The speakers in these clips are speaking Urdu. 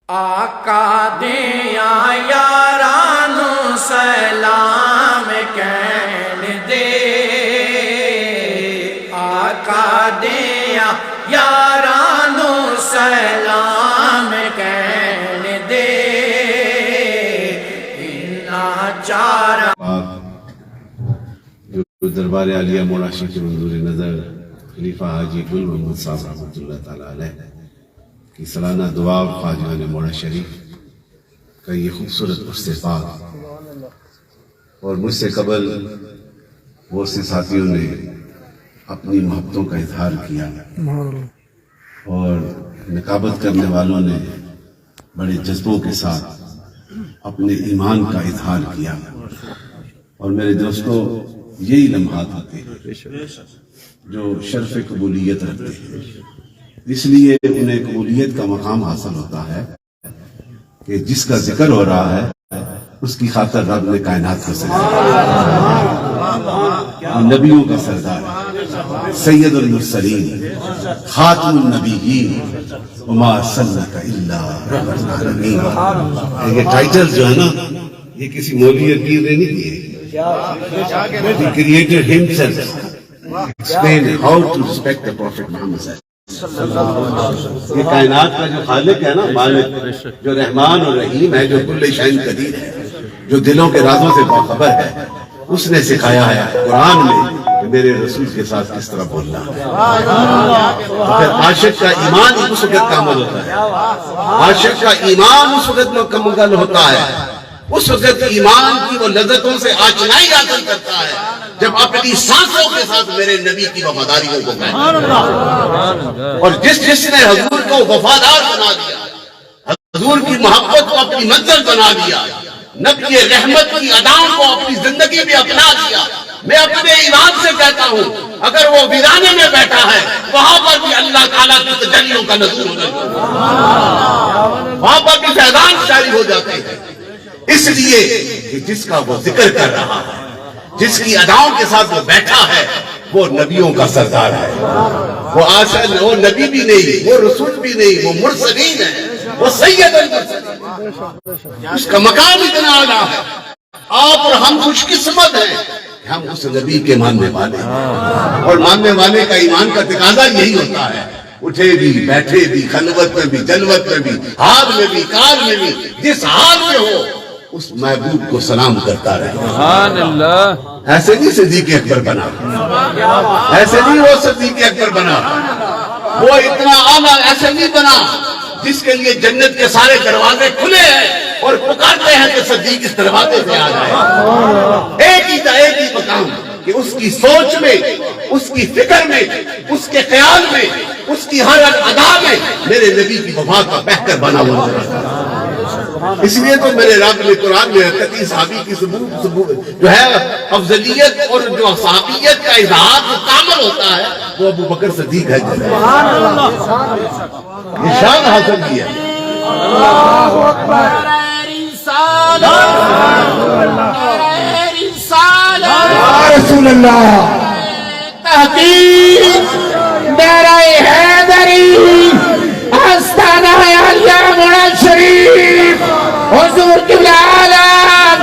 آقا دیاں یارانو سلام کہن دے، آقا دیاں یارانو سلام کہن دے، انہاں چارا جو دربار عالیہ مولا شیخ منظور نظر خلیفہ حاجی گل محمد صاحب رحمۃ اللہ تعالیٰ علیہ کی سالانہ دعا خواجہ مولا شریف کا یہ خوبصورت استفاق، اور مجھ سے قبل بہت سے ساتھیوں نے اپنی محبتوں کا اظہار کیا، اور نقابت کرنے والوں نے بڑے جذبوں کے ساتھ اپنے ایمان کا اظہار کیا، اور میرے دوستوں یہی لمحات ہوتے ہیں جو شرف قبولیت رکھتے ہیں، اس لیے انہیں قبولیت کا مقام حاصل ہوتا ہے کہ جس کا ذکر ہو رہا ہے اس کی خاطر رب نے کائنات کو سجایا، نبیوں کا سردار، سید المرسلین، خاتم النبیین، وما ارسلناک الا رحمۃ للعالمین۔ یہ ٹائٹل جو ہے نا، یہ کسی مولوی پیر نے نہیں دیے، He created himself, explained how to respect the Prophet Muhammad. یہ کائنات کا جو خالق ہے نا، مالک، جو رحمان اور رحیم ہے، جو کل شیء قدیر ہے، جو دلوں کے رازوں سے باخبر ہے، اس نے سکھایا ہے قرآن میں کہ میرے رسول کے ساتھ کس طرح بولنا ہے۔ پھر عاشق کا ایمان اس وقت کامل ہوتا ہے، عاشق کا ایمان اس وقت مکمل ہوتا ہے، اس وقت ایمان کی وہ لذتوں سے آشنائی حاصل کرتا ہے جب اپنی سانسوں کے ساتھ میرے نبی کی وفاداریوں کو کہتا، اور جس نے حضور کو وفادار بنا دیا، حضور کی محبت کو اپنی منزل بنا دیا، نبی رحمت کی اداؤں کو اپنی زندگی میں اپنا دیا، میں اپنے ایمان سے کہتا ہوں اگر وہ ویرانے میں بیٹھا ہے وہاں پر بھی اللہ تعالیٰ کی تجلیوں کا نزول ہو جاتا ہے، وہاں پر بھی فیضان جاری ہو جاتے ہیں، اس لیے کہ جس کا وہ ذکر کر رہا ہے، جس کی اداؤں کے ساتھ وہ بیٹھا ہے، وہ نبیوں کا سردار ہے، وہ نبی بھی نہیں، وہ رسول بھی نہیں، وہ مرسلین ہے، وہ سید المرسلین، اس کا مقام اتنا اعلیٰ ہے۔ آپ اور ہم خوش قسمت ہیں کہ ہم اس نبی کے ماننے والے ہیں، اور ماننے والے کا ایمان کا تقاضا یہی ہوتا ہے، اٹھے بھی، بیٹھے بھی، خلوت میں بھی، جلوت میں بھی، حال میں بھی، کال میں بھی، جس حال میں ہو اس محبوب کو سلام کرتا رہے۔ سبحان اللہ۔ ایسے نہیں صدیق اکبر بنا، ایسے نہیں وہ صدیق اکبر بنا، وہ اتنا اعلیٰ ایسے نہیں بنا جس کے لیے جنت کے سارے دروازے کھلے ہیں اور پکارتے ہیں کہ صدیق اس دروازے سے آ جائے۔ ایک ہی مقام کہ اس کی سوچ میں، اس کی فکر میں، اس کے خیال میں، اس کی ہر ادا میں میرے نبی کی وفا کا بہتر بنا ہوا ہے۔ اس لیے تو میرے رب نے قرآن میں حقیقی صحابی کی ثبوت جو ہے افضلیت اور جو صحابیت کا اظہار جو کامل ہوتا ہے وہ ابو بکر صدیق ہے، یہ شان حاصل کی ہے۔ رسول اللہ تحقیق میرا حیدری آستانہ عالیہ مولا شریف حضور قبلہ عالم۔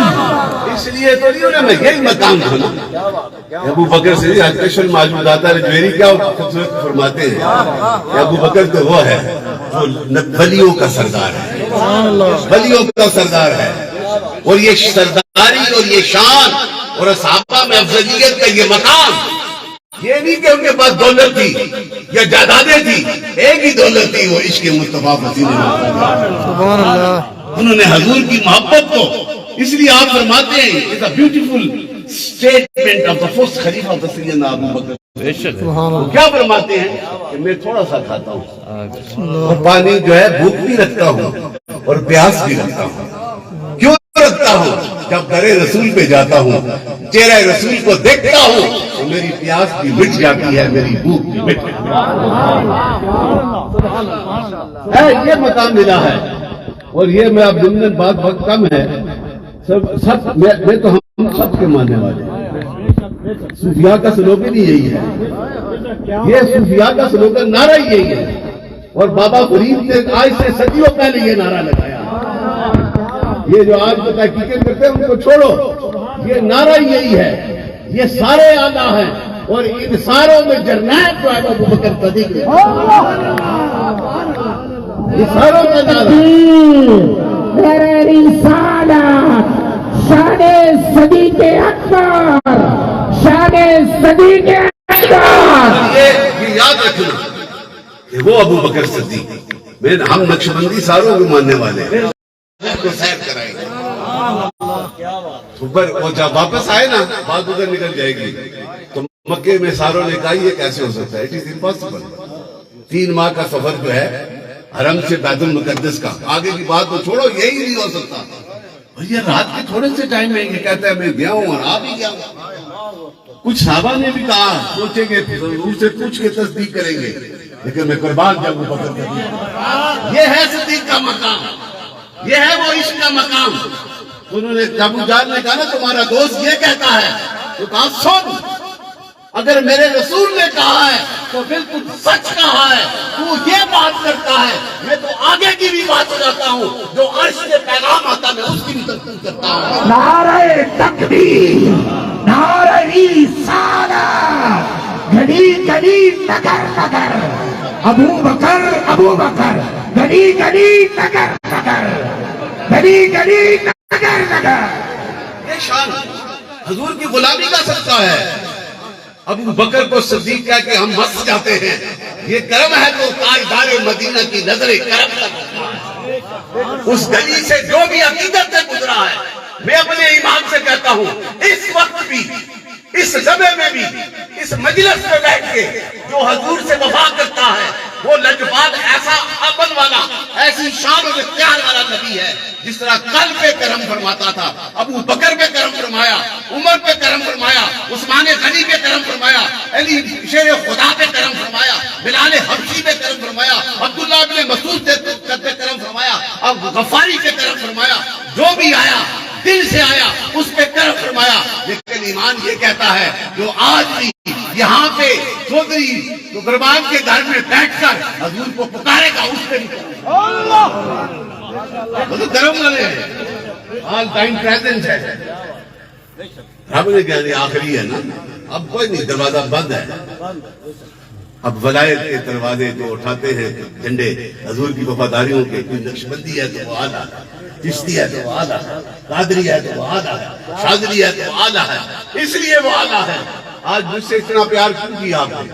اس لیے تو نہیں انہوں نے یہی مقام سنا۔ ابو بکر سے کشن موجود آتا ہے، جویری کیا خوبصورت فرماتے ہیں کہ ابو بکر تو وہ ہے جو ولیوں کا سردار ہے، ولیوں کا سردار ہے، اور یہ سرداری اور یہ شان اور صحابہ میں افضلیت کا یہ مقام، یہ نہیں کہ ان کے پاس دولت تھی یا جائیدادیں تھی، ایک ہی دولت تھی، وہ عشق مصطفیٰ مسیح نے۔ انہوں نے حضور کی محبت کو، اس لیے آپ فرماتے ہیں it's a beautiful statement of the first خلیفہ of the سیدنا ابو بکر۔ وہ کیا فرماتے ہیں کہ میں تھوڑا سا کھاتا ہوں اور پانی جو ہے بھوک بھی رکھتا ہوں اور پیاس بھی رکھتا ہوں، کیوں رکھتا ہوں؟ جب در رسول پہ جاتا ہوں، چہرہ رسول کو دیکھتا ہوں تو میری پیاس بھی مٹ جاتی ہے، میری بھوک بھی مٹ جاتی ہے۔ یہ مقام ملا ہے، اور یہ میں اب دن بات وقت کم ہے، سب میں تو ہم سب کے ماننے والے ہیں۔ صوفیاء کا سلوگن ہی یہی ہے، یہ صوفیاء کا سلوگن نعرہ یہی ہے اور بابا فرید نے آج سے صدیوں پہلے یہ نعرہ لگایا. یہ جو آج کو تحقیقیں کرتے ہیں ان کو چھوڑو، یہ نعرہ یہی ہے. یہ سارے آلہ ہیں اور ان ساروں میں جرنیل جو ہے ابو بکر صدیق ہے. یہ ساروں کا نعرہ میرے رسالت شان صدیق اکبر، شان صدیق اکبر. یہ یاد رکھنا کہ وہ ابو بکر صدیق، ہم نقشبندی ساروں کو ماننے والے ہیں. کو سیر کرائیں گے اوپر، وہ جب واپس آئے نا بات ادھر نکل جائے گی. تو مکے میں ساروں نے کہا یہ کیسے ہو سکتا ہے؟ It is impossible. 3 ماہ کا سفر جو ہے حرم سے بیت المقدس کا، آگے کی بات تو چھوڑو، یہی نہیں ہو سکتا. اور یہ رات کے تھوڑے سے ٹائم میں یہ کہتا ہے میں گیا ہوں اور آ بھی گیا ہوں. کچھ صحابہ نے بھی کہا سوچیں گے، روح سے پوچھ کے تصدیق کریں گے، لیکن میں قربان جاؤں ابو بکر صدیق. یہ ہے صدیق کا مقام، یہ ہے وہ عشق کا مقام. انہوں نے ابو جہل نے کہا نا تمہارا دوست یہ کہتا ہے، تو کہا سن، اگر میرے رسول نے کہا ہے تو بالکل سچ کہا ہے. تو یہ بات کرتا ہے، میں تو آگے کی بھی بات سناتا ہوں، جو عرش سے پیغام آتا میں اس کی بھی تصدیق کرتا ہوں. نعرہ تکبیر، نعرہ رسالت، گلی گلی نگر نگر، ابو بکر ابو بکر، گلی گلی نگر نگر، گلی گلی نگر نگر. یہ شان حضور کی غلامی کا صدقہ ہے. ابو بکر کو صدیق کہہ کے ہم مس جاتے ہیں. یہ کرم ہے تو تاجدار مدینہ کی نظر کرم لگتا ہے. اس گلی سے جو بھی عقیدت سے گزرا ہے، میں اپنے ایمان سے کہتا ہوں اس وقت بھی، اس زمے میں بھی، اس مجلس میں بیٹھ کے جو حضور سے وفا کرتا ہے وہ لجپال ایسا عقل والا، ایسی شان اور اختیار والا نبی ہے. جس طرح کل پہ کرم فرماتا تھا، ابو بکر پہ کرم فرمایا، عمر پہ کرم فرمایا، عثمان غنی پہ کرم فرمایا، علی شیر خدا پہ کرم فرمایا، بلال حبشی پہ کرم فرمایا، عبداللہ بن مسعود پہ کرم فرمایا، اب غفاری پہ کرم فرمایا. جو بھی آیا دل سے آیا اس پہ کرم فرمایا. لیکن ایمان یہ کہتا ہے جو آج بھی یہاں پہ چودھری قربان کے گھر میں بیٹھ کر حضور کو پکارے گا اس پہ بھی تو کرم والے ہیں، آل ٹائم پریزنٹ ہے. رب نے کہا یہ آخری ہے نا، اب کوئی نہیں، دروازہ بند ہے. اب ولایت کے دروازے جو اٹھاتے ہیں جھنڈے حضور کی وفاداریوں کے، کوئی نقشبندی ہے تو وہ آلہ ہے، چشتی ہے تو وہ آلہ ہے، قادری ہے تو وہ آلہ ہے، شاذلی ہے تو وہ آلہ ہے. اس لیے وہ آلہ ہے. آج مجھ سے اتنا پیار کیوں کیا آپ نے؟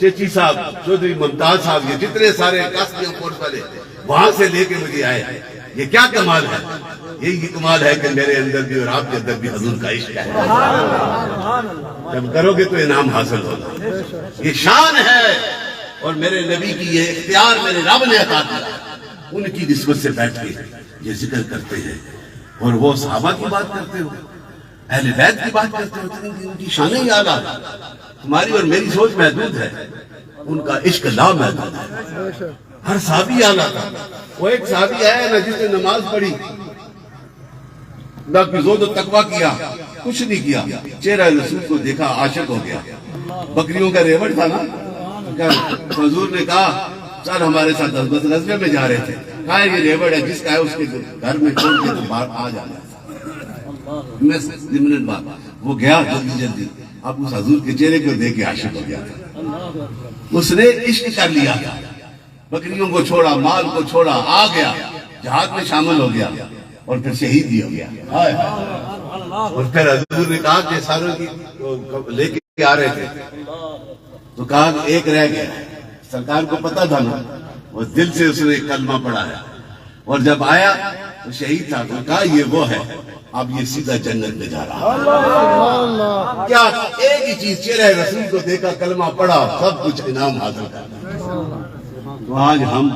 چیچی صاحب، چودھری ممتاز صاحب، یہ جتنے سارے کاسٹیوں فورس والے وہاں سے لے کے مجھے آئے. یہ کیا کمال ہے؟ یہی کمال ہے کہ میرے اندر بھی اور آپ کے اندر بھی حضور کا عشق ہے. جب کرو گے تو انعام حاصل ہوگا. یہ شان ہے اور میرے نبی کی یہ اختیار میرے رب نے عطا کیا. ان کی نسبت سے بیٹھ کے یہ ذکر کرتے ہیں اور وہ صحابہ کی بات کرتے ہو، اہل بیت کی بات کرتے ہو، ان کی شانیں ہی اعلیٰ. تمہاری اور میری سوچ محدود ہے، ان کا عشق لا محدود ہے. ہر صحابی اعلیٰ تھا. وہ ایک صحابی ہے نا جس نے نماز پڑھی، اللہ کی زود و تقویٰ کیا، کچھ نہیں کیا، چہرہ رسول کو دیکھا عاشق ہو گیا. بکریوں کا ریوڑ تھا نا، حضور نے کہا چل ہمارے ساتھ غزوے میں جا رہے تھے، کہا یہ ریوڑ ہے جس کا ہے اس کے گھر میں چھوڑ کے باہر آ جانا. وہ گیا جلدی جلدی، اب اس حضور کے چہرے کو دیکھ کے عاشق ہو گیا تھا. اس نے عشق کر لیا، بکریوں کو چھوڑا، مال کو چھوڑا، آ گیا، جہاد میں شامل ہو گیا اور پھر شہید بھی ہو گیا. اور پھر حضور نے کہا کہ ساروں کی لے کے آ رہے تھے تو کہا کہ ایک رہ گیا. سرکار کو پتا تھا نا، وہ دل سے اس نے کلمہ پڑھا ہے اور جب آیا تو شہید تھا. تو کہا یہ وہ ہے، اب یہ سیدھا جنت میں جا رہا. کیا ایک ہی چیز، چہرہ رسول کو دیکھا، کلمہ پڑھا، سب کچھ انعام حاصل کر. تو آج ہم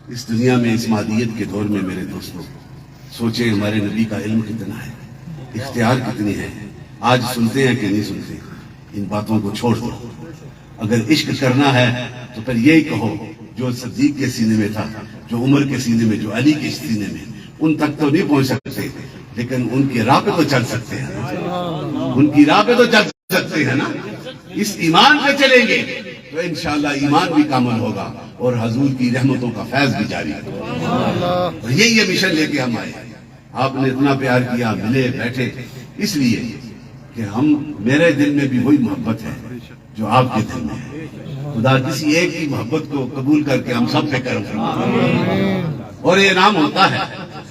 اس دنیا میں اس مادیت کے دور میں میرے دوستوں سوچیں ہمارے نبی کا علم کتنا ہے، اختیار کتنی ہے. آج سنتے ہیں کہ نہیں سنتے؟ ان باتوں کو چھوڑ دو. اگر عشق کرنا ہے تو پھر یہی کہو جو صدیق کے سینے میں تھا، جو عمر کے سینے میں، جو علی کے سینے میں. ان تک تو نہیں پہنچ سکتے لیکن ان کی راہ پہ تو چل سکتے ہیں. ان کی راہ پہ تو چل سکتے ہیں نا. اس ایمان پہ چلیں گے تو انشاءاللہ ایمان بھی کامل ہوگا اور حضور کی رحمتوں کا فیض بھی جاری ہوگا. اور یہی یہ مشن لے کے ہم آئے. آپ نے اتنا پیار کیا, ملے بیٹھے, اس لیے کہ میرے دل میں بھی وہی محبت ہے جو آپ کے دل میں ہے. خدا کسی ایک کی محبت کو قبول کر کے ہم سب پہ کرم فرمائے. اور یہ انعام ہوتا ہے.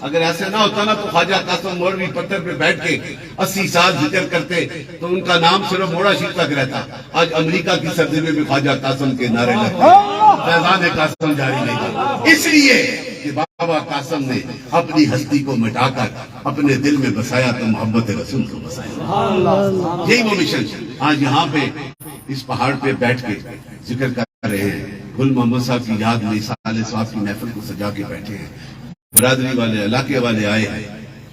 اگر ایسے نہ ہوتا نا تو خواجہ قاسم مولوی پتھر پہ بیٹھ کے 80 سال ذکر کرتے تو ان کا نام صرف موڑا شریف تک رہتا. آج امریکہ کی سردی میں بھی خواجہ قاسم کے نعرے لگتے ہیں, فیضان قاسم جاری نہیں. اس لیے کہ بابا قاسم نے اپنی ہستی کو مٹا کر اپنے دل میں بسایا تو محبت رسول کو بسایا. یہی وہ مشن. آج یہاں پہ اس پہاڑ پہ بیٹھ کے ذکر کر رہے ہیں. گل محمد صاحب کی یاد میں سال سواب کی محفل کو سجا کے بیٹھے ہیں. برادری والے, علاقے والے آئے ہیں.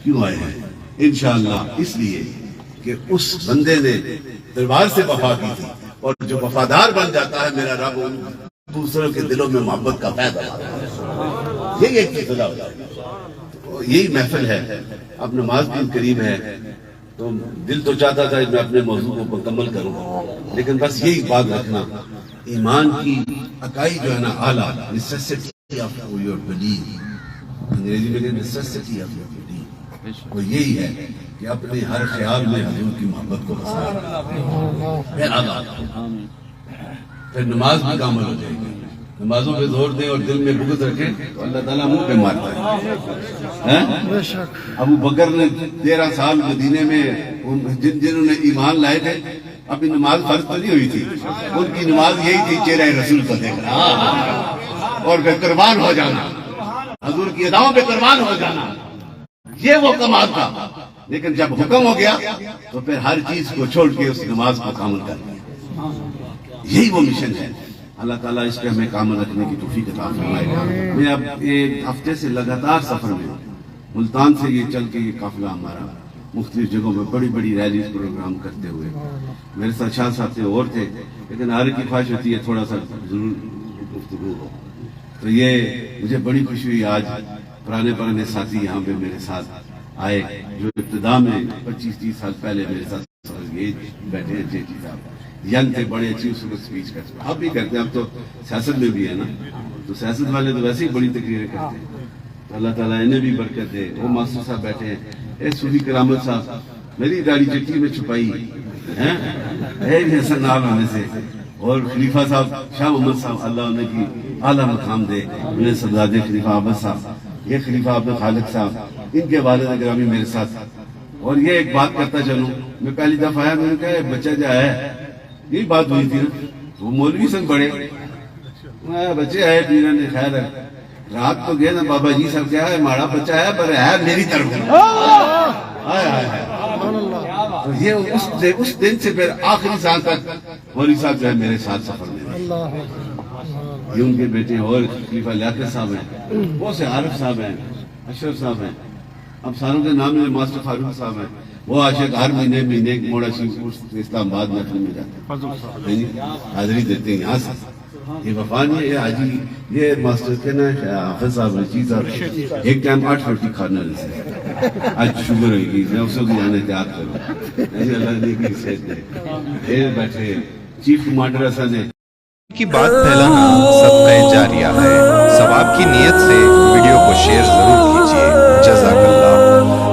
کیوں آئے ہیں؟ انشاءاللہ اس لیے کہ اس بندے نے دربار سے وفا کی تھی, اور جو وفادار بن جاتا ہے میرا رب دوسروں کے دلوں میں محبت کا پیدا ہوتا ہے. یہی ایک چیز ہو جاتی ہے. یہی محفل ہے. اب نماز بھی قریب ہے تو دل تو چاہتا تھا میں اپنے موضوع کو مکمل کروں, لیکن بس یہی بات رکھنا, ایمان کی اکائی جو ہے نا اعلیٰ, necessity of your belief, انگریزی میں necessity of your belief, وہ یہی ہے کہ اپنے ہر خیال میں حضور کی محبت کو بسائے. پھر نماز بھی کامل ہو جائے گی. نمازوں پہ زور دیں اور دل میں بغض رکھیں تو اللہ تعالیٰ منہ پہ مارتا ہے. ابو بکر نے 13 سال مدینے میں جنہوں نے ایمان لائے تھے, ابھی نماز فرض تو نہیں ہوئی تھی, ان کی نماز یہی تھی چہرہ رسول کو دیکھنا اور پھر قربان ہو جانا, حضور کی اداؤں پہ قربان ہو جانا. یہ وہ کمال تھا. لیکن جب حکم ہو گیا تو پھر ہر چیز کو چھوڑ کے اس نماز کو کامل کر دیا. یہی وہ مشن ہے. اللہ تعالیٰ اس پہ ہمیں کامل رکھنے کی توفیق عطا فرمائے. میں اب ایک ہفتے سے لگاتار سفر میں ہوں. ملتان سے یہ چل کے یہ قافلہ ہمارا مختلف جگہوں میں بڑی بڑی ریلیز پروگرام کرتے ہوئے, میرے ساتھ شاہ صاحب اور تھے, لیکن ہر کی خواہش ہوتی ہے تھوڑا سا ضرور گفتگو ہو. تو یہ مجھے بڑی خوشی ہوئی آج پرانے ساتھی یہاں پہ میرے ساتھ آئے, جو ابتدا میں 25-30 سال پہلے میرے ساتھ بیٹھے ہیں. جیٹی صاحب ینگ تھے, بڑے اچھی اس وقت اسپیچ کرتے ہیں. آپ بھی کرتے ہیں, اب تو سیاست میں بھی ہے نا, تو سیاست والے تو ویسے ہی بڑی تقریریں کرتے ہیں. تو اللہ تعالیٰ انہیں بھی برکت دے. وہ ماسٹر صاحب بیٹھے ہیں, اے صوفی کرامت صاحب, میری داڑھی چٹی میں چھپائی ہے حسن نال ہونے سے, اور خلیفہ صاحب شاہ محمد صاحب, اللہ انہیں کی اعلیٰ مقام دے. انہیں سبزادے خلیفہ عبد صاحب, یہ خلیفہ عبد خالق صاحب, ان کے والد گرامی میرے ساتھ. اور یہ ایک بات کرتا چلوں, میں پہلی دفعہ آیا, میں نے کہا بچہ جو ہے, یہی بات ہوئی تھی نا, وہ مولوی سن بڑے بچے آئے پیرا نے, خیر ہے رات کو گئے نا بابا جی صاحب, کیا ہے ماڑا بچہ ہے پر ہے میری طرف. تو یہ اس دن سے پھر آخری سال تک مولوی صاحب جو ہے میرے ساتھ سفر میں. یہ ان کے بیٹے اور خلیفہ لیاقت صاحب ہیں, بہت سے عارف صاحب ہیں, اشرف صاحب ہیں. اب ساروں کے نام میں ماسٹر فاروق صاحب ہیں, وہ عاشق ہر مہینے موڑا شریف اسلام آباد محفل میں جاتے ہیں, حاضری دیتے ہیں یہاں سے. یہ وفا نہیں ہے حاجی, یہ ماسٹر کے نا حافظ صاحب رشید صاحب, ایک ٹائم 8 روٹی کھانا رہے, آج شوگر ہوئی گی, میں اسے بھی آنے احتیاط کروں, اللہ نے کی صحت دے. بیٹھے چیف کمانڈر حسن ہے کی بات پھیلانا صدقہ جاریہ ہے. ثواب کی نیت سے ویڈیو کو شیئر ضرور کیجیے. جزاک اللہ.